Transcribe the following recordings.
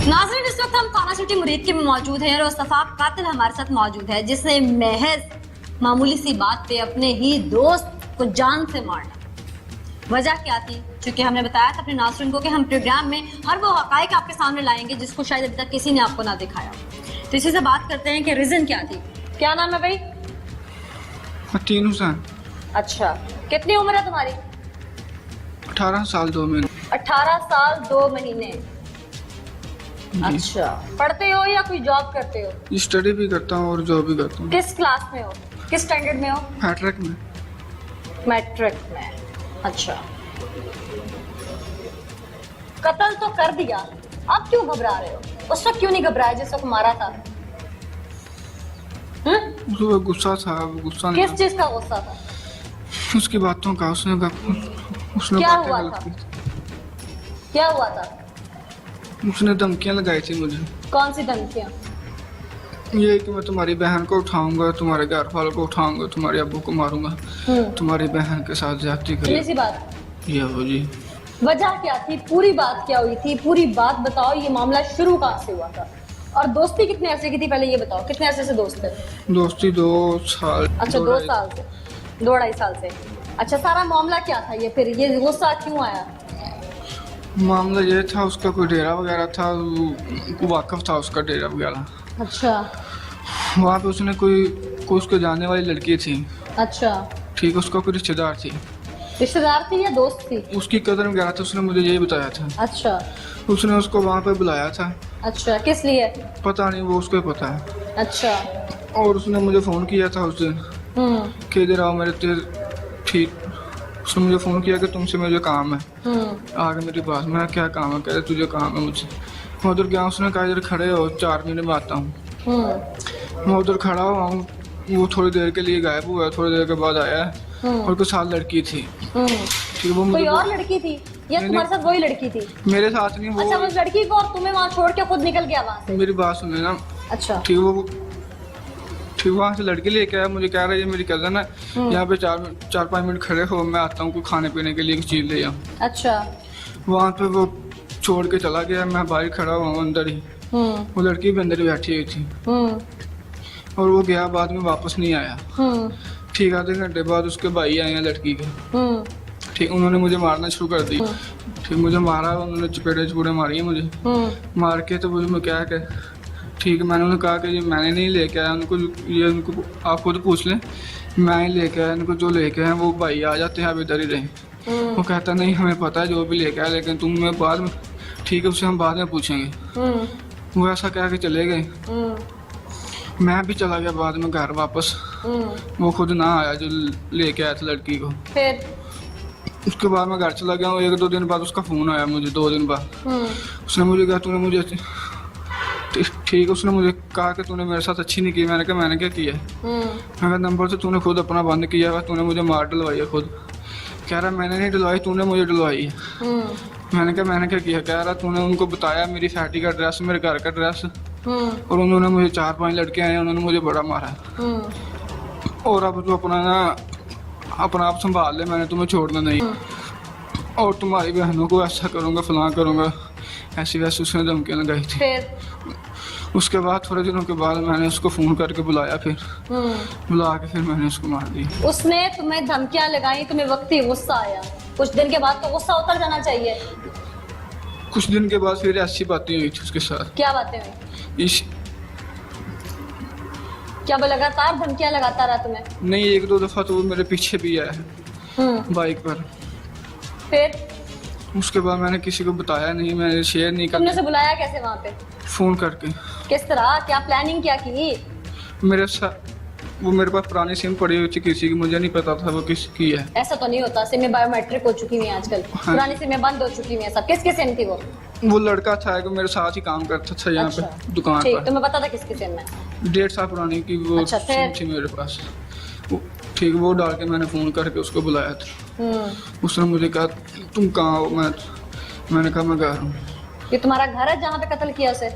नाज़रीन, इस वक्त हम थाना सिटी मुरीद में मौजूद हैं और सफाक कातिल हमारे साथ मौजूद है जिसने महज मामूली सी बात पे अपने ही दोस्त को जान से मारना। वजह क्या थी? चूंकि हमने बताया था अपने नाज़रीन को कि हम प्रोग्राम में हर वो हकायक आपके सामने लाएंगे जिसको शायद अभी तक किसी ने आपको ना दिखाया। तो इसी से बात करते हैं कि रीजन क्या थी। क्या नाम है भाई? तीन हुसैन। अच्छा, कितनी उम्र है तुम्हारी? 18 साल 2 महीने। 18 साल 2 महीने। अच्छा, पढ़ते हो या कोई जॉब करते हो? स्टडी भी करता हूँ और जॉब भी करता हूँ। किस क्लास में हो? किस स्टैंडर्ड में हो? मैट्रिक में। मैट्रिक में। अच्छा, कत्ल तो कर दिया, अब क्यों घबरा रहे हो? उस वक्त क्यों नहीं घबराए जिस वक्त मारा था? उसको गुस्सा था, गुस्सा किस नहीं चीज का गुस्सा था? उसकी बातों का। उसने क्या बातें हुआ गलत था? की थी। क्या हुआ था? उसने धमकियां लगाई थी मुझे, कौन सी धमकियां? ये कि मैं तुम्हारी बहन को उठाऊंगा, तुम्हारे घर वालों को उठाऊंगा, तुम्हारे अब्बू को मारूंगा, तुम्हारी बहन के साथ ज्यादती सुनी सी करी। बात। ये हो जी। वजह क्या थी? पूरी बात क्या हुई थी? पूरी बात बताओ। ये मामला शुरू कहाँ से हुआ था और दोस्ती कितने अरसे की थी? पहले ये बताओ, कितने अरसे से दोस्त थे? दोस्ती 2 साल। अच्छा, 2 साल से, 2-2.5 साल से। अच्छा, सारा मामला क्या था? ये फिर ये गुस्सा क्यों आया? मामला ये था, उसका कोई डेरा वगैरह था, वाकफ था उसका डेरा वगैरह। अच्छा। वहाँ पे उसने कोई उसके जानने वाली लड़की थी। अच्छा, ठीक, उसका कोई रिश्तेदार थी। रिश्तेदार थी या दोस्त थी? उसकी कदर वगैरह था, उसने मुझे यही बताया था। अच्छा। उसने उसको वहाँ पे बुलाया था। अच्छा, किस लिए? पता नहीं, वो उसको ही पता है। अच्छा। और उसने मुझे फ़ोन किया था उस दिन कि इधर आओ मेरे तेरे। ठीक, उसने मुझे फ़ोन किया कि तुमसे मुझे काम है, आगे मेरी बात। मैं क्या काम है? कह रहे तुझे काम है मुझसे। मैं उधर गया, उसने कहा इधर खड़े हो, 4 मिनट में आता हूँ। मैं उधर खड़ा हुआ हूँ, वो थोड़ी देर के लिए गायब हुआ, थोड़ी देर के बाद आया और कुछ साथ लड़की थी। ठीक, वो कोई और लड़की थी या तुम्हारे साथ वही लड़की थी? मेरे साथ नहीं, वो। अच्छा, वो लड़की को और तुम्हें वहाँ छोड़ के खुद निकल गया वहाँ से? मेरी बात सुने ना। अच्छा। ठीक, वो ठीक वहाँ से लड़की लेके आया, मुझे कह रहा है ये मेरी कज़न है, यहाँ पे 4-5 मिनट खड़े हो, मैं आता हूँ, कोई खाने पीने के लिए कुछ चीज़ ले आऊँ। अच्छा। वहाँ पे वो छोड़ के चला गया, मैं बाहर खड़ा हुआ हूँ अंदर ही। वो लड़की भी अंदर ही बैठी हुई थी और वो गया, बाद में वापस नहीं आया। ठीक, आधे घंटे बाद उसके भाई आए हैं लड़की के। ठीक, उन्होंने मुझे मारना शुरू कर दी। ठीक, मुझे मारा, उन्होंने चपेड़े मारी हैं मुझे। मार के तो मुझे क्या है, ठीक, मैंने उन्हें कहा कि ये मैंने नहीं लेके आया उनको, ये उनको आप खुद पूछ लें, मैं ही लेके आया इनको। जो लेके आए वो भाई आ जाते हैं, अब इधर ही रहे। वो कहता नहीं हमें पता है जो भी लेके आया, लेकिन तुम्हें बाद में, ठीक है, उससे हम बाद में पूछेंगे। वो ऐसा कह के चले गए। मैं भी चला गया बाद में घर वापस। वो खुद ना आया जो लेके आया था लड़की को। फिर उसके बाद मैं घर चला गया हूँ। 1-2 दिन बाद उसका फ़ोन आया मुझे, 2 दिन बाद। उसने मुझे कहा तूने मुझे, ठीक, उसने मुझे कहा कि तूने मेरे साथ अच्छी नहीं की। मैंने कहा मैंने क्या किया? मैं कहा नंबर से तूने खुद अपना बंद किया हुआ, तूने मुझे मार डलवाई है खुद। कह रहा मैंने नहीं डलवाई, तूने मुझे डलवाई है। मैंने कहा मैंने क्या किया? कह रहा तूने उनको बताया मेरी फैटी का एड्रेस, मेरे घर का एड्रेस, और उन्होंने मुझे 4-5 लड़के आए, उन्होंने मुझे बड़ा मारा। और अब तू अपना आप संभाल ले, मैंने तुम्हें छोड़ना नहीं, और तुम्हारी बहनों को ऐसा करूँगा, फलां करूँगा, ऐसी वैसी उसने धमकियाँ लगाई थी। फिर उसके बाद थोड़े दिनों के बाद मैंने उसको फ़ोन करके बुलाया, फिर बुला के फिर मैंने उसको मार दिया। उसने तुम्हें धमकियां लगाई, तुम्हें वक्ती गुस्सा आया, कुछ दिन के बाद तो गुस्सा उतर जाना चाहिए। कुछ दिन के बाद फिर ऐसी बातें हुई थी उसके साथ। क्या बातें हुई? इस क्या वो लगातार धमकियां लगाता रहा तुम्हें? नहीं, 1-2 दफ़ा तो वो मेरे पीछे भी आया है बाइक पर। फिर उसके बाद मैंने किसी को बताया नहीं, मैंने शेयर नहीं तुमने कर। उसे बुलाया कैसे वहाँ पे? फ़ोन करके। किस तरह? क्या प्लानिंग क्या की? मेरे साथ वो, मेरे पास पुरानी सिम पड़ी हुई थी किसी की, मुझे नहीं पता था वो किसकी है। ऐसा तो नहीं होता, सिमें बायोमेट्रिक हो चुकी हुई हैं आजकल। पुरानी सिमें बंद हो चुकी हुई हैं सब। किसकी सिम थी वो? वो लड़का था कि मेरे साथ ही काम करता था यहाँ अच्छा, पे दुकान ठीक, पर। तुम्हें पता था किसकी सिम है? 1.5 साल पुरानी की वो अच्छा, सिम थी मेरे पास। ठीक, वो डाल के मैंने फ़ोन करके उसको बुलाया था। उसने मुझे कहा तुम कहाँ हो? मैंने कहा मैं घर हूँ। ये तुम्हारा घर है जहाँ पे कत्ल किया उसे?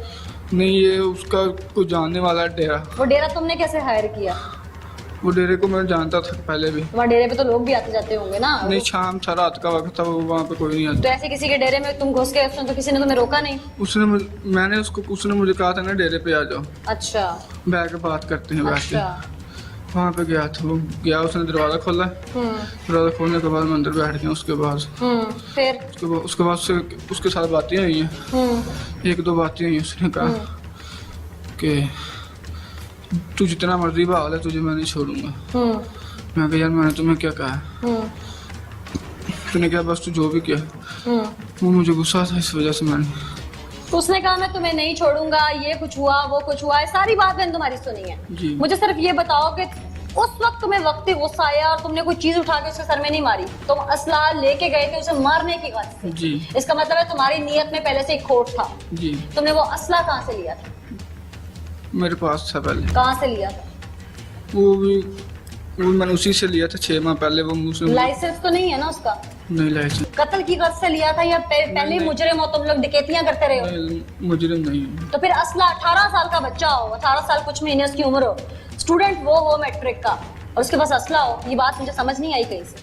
नहीं, ये उसका कोई जानने वाला डेरा। वो डेरा तुमने कैसे हायर किया? वो डेरे को मैं जानता था पहले भी। वहाँ डेरे पे तो लोग भी आते जाते होंगे ना। नहीं, शाम था, रात का वक्त था, वो वहाँ पे कोई नहीं आता। तो ऐसे किसी के डेरे में तुम घुस गए उसने तो किसी ने तुम्हें रोका नहीं? उसने मुझे कहा था ना डेरे पे आ जाओ, अच्छा बैठ के बात करते हैं बैठ के। अच्छा। वहाँ पे गया था, वो गया, उसने दरवाज़ा खोला। दरवाज़ा खोलने के बाद मैं अंदर बैठ गया। उसके बाद फिर उसके बाद उसके साथ बातें हुई हैं। एक दो बातें हुई। उसने कहा कि तू जितना मर्जी बहाल है, तुझे मैं नहीं छोड़ूंगा। मैं कहा यार मैंने तुम्हें क्या कहा? तूने क्या, बस तू जो भी किया। वो मुझे गुस्सा था, इस वजह से मैंने। उसने कहा मैं तुम्हें नहीं छोड़ूंगा, ये कुछ हुआ वो कुछ हुआ, ये सारी बात मैंने तुम्हारी सुनी है। जी। मुझे सिर्फ ये बताओ कि उस वक्त तुम्हें वक्ती गुस्सा आया और तुमने कोई चीज उठा के उसके सर में नहीं मारी, तुम असला लेके गए थे उसे मारने की गरज से। जी। इसका मतलब है तुम्हारी नीयत में पहले से एक खोट था। जी। तुमने वो असला कहाँ से लिया था? मेरे पास था पहले। कहाँ से लिया था? वो मैंने उसी से लिया था 6 माह पहले। वो मुझसे लाइसेंस तो नहीं है ना उसका? नहीं, लाइसेंस। कत्ल की गर्ज से लिया था या पहले मुजरिम हो तुम लोग, डकैतियां करते रहे हो? मुजरिम नहीं है। तो फिर असला 18 साल का बच्चा हो, 18 साल कुछ महीने उसकी उम्र हो, स्टूडेंट वो हो मैट्रिक का, और उसके पास असला हो, ये बात मुझे समझ नहीं आई कहीं से।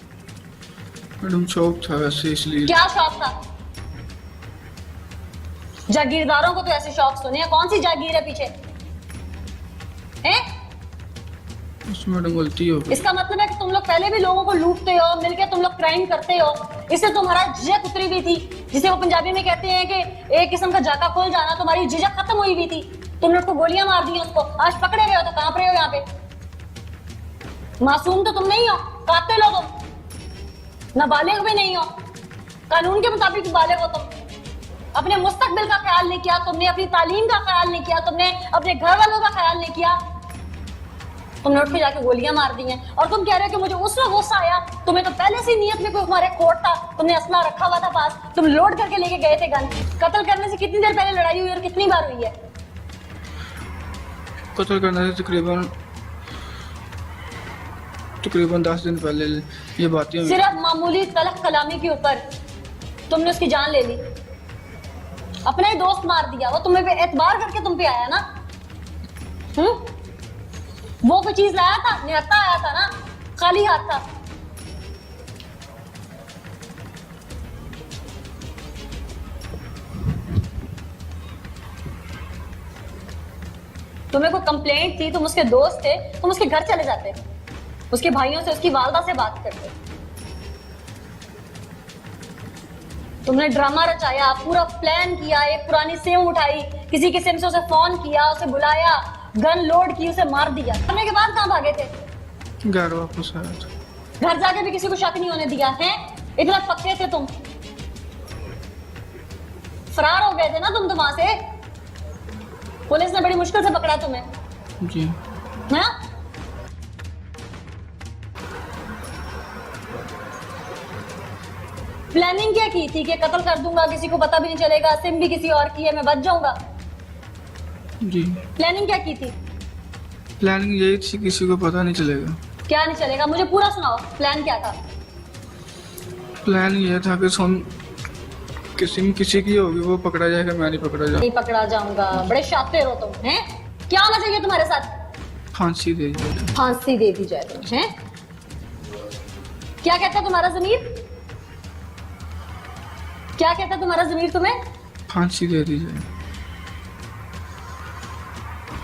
मैडम शौक था वैसे, इसलिए। क्या शौक था? जागीरदारों को तो ऐसे शौक सुने हैं, कौन सी जागीर है पीछे हैं? उसमें मैडम गलती हो गई। इसका मतलब है कि तुम लोग पहले भी लोगों को लूटते हो, मिलके तुम लोग क्राइम करते हो, इससे तुम्हारा झिझक उतरी हुई थी, जिसे वो पंजाबी में कहते हैं कि एक किस्म का जाका खोल जाना, तुम्हारी झिझक खत्म हुई हुई थी। तुम लोग को गोलियां मार दी उसको, आज पकड़े गए हो तो कांप रहे हो यहाँ पे। मासूम तो तुम नहीं हो, कातिल हो तुम, नाबालिग भी नहीं हो, कानून के मुताबिक बालिग हो तुम। अपने मुस्तकबिल का ख्याल नहीं किया तुमने, अपनी तालीम का ख्याल नहीं किया तुमने, अपने घर वालों का ख्याल नहीं किया, तुमने उठ के जाके गोलियां मार दी हैं। और तुम कह रहे हो कि मुझे उस वक्त गुस्सा आया, तुम्हें तो पहले से नीयत में कोई तुम्हारे खोट था, तुमने असला रखा हुआ था पास, तुम लोड करके लेके गए थे गन। कत्ल करने से कितनी देर पहले लड़ाई हुई और कितनी बार हुई है? कत्ल करने से तकरीबन 10 दिन पहले ये बातें हुई। सिर्फ मामूली तलख कलामी के ऊपर तुमने उसकी जान ले ली, अपना ही दोस्त मार दिया। वो तुम्हें पे एतबार करके तुम पे आया ना। वो कोई चीज लाया था? निहत्ता आया था ना, खाली हाथ था। तुम्हें कोई कंप्लेंट थी, तुम उसके दोस्त थे, तुम उसके घर चले जाते, उसके भाइयों से, उसकी वालदा से बात करते। तुमने ड्रामा रचाया, पूरा प्लान किया, एक पुरानी सिम उठाई, किसी किस्म से उसे फोन किया, उसे बुलाया, गन लोड की, उसे मार दिया। करने के बाद कहां भागे थे? घर वापस आया था। घर जाके भी किसी को शक नहीं होने दिया है? इतना पक्के थे तुम, फरार हो गए थे ना तुम तो वहां से, पुलिस ने बड़ी मुश्किल से पकड़ा तुम्हें। जी। हाँ? प्लानिंग क्या की थी कि कत्ल कर दूंगा, किसी को पता भी नहीं चलेगा, सिम भी किसी और की है, मैं बच जाऊंगा? जी। प्लानिंग क्या की थी? प्लानिंग यही थी किसी को पता नहीं चलेगा। क्या नहीं चलेगा? मुझे पूरा सुनाओ, प्लान क्या था? प्लान ये था कि सुन, किसी की होगी वो पकड़ा जाएगा, मैं नहीं पकड़ा जाऊंगा। नहीं पकड़ा जाऊंगा? बड़े शातिर हो तुम हैं। क्या होना चाहिए तुम्हारे साथ? फांसी दे दी जाए। फांसी दे दी जाए तुम हैं? क्या कहता तुम्हारा ज़मीर? क्या कहता तुम्हारा ज़मीर तुम्हें? फांसी दे दी जाए।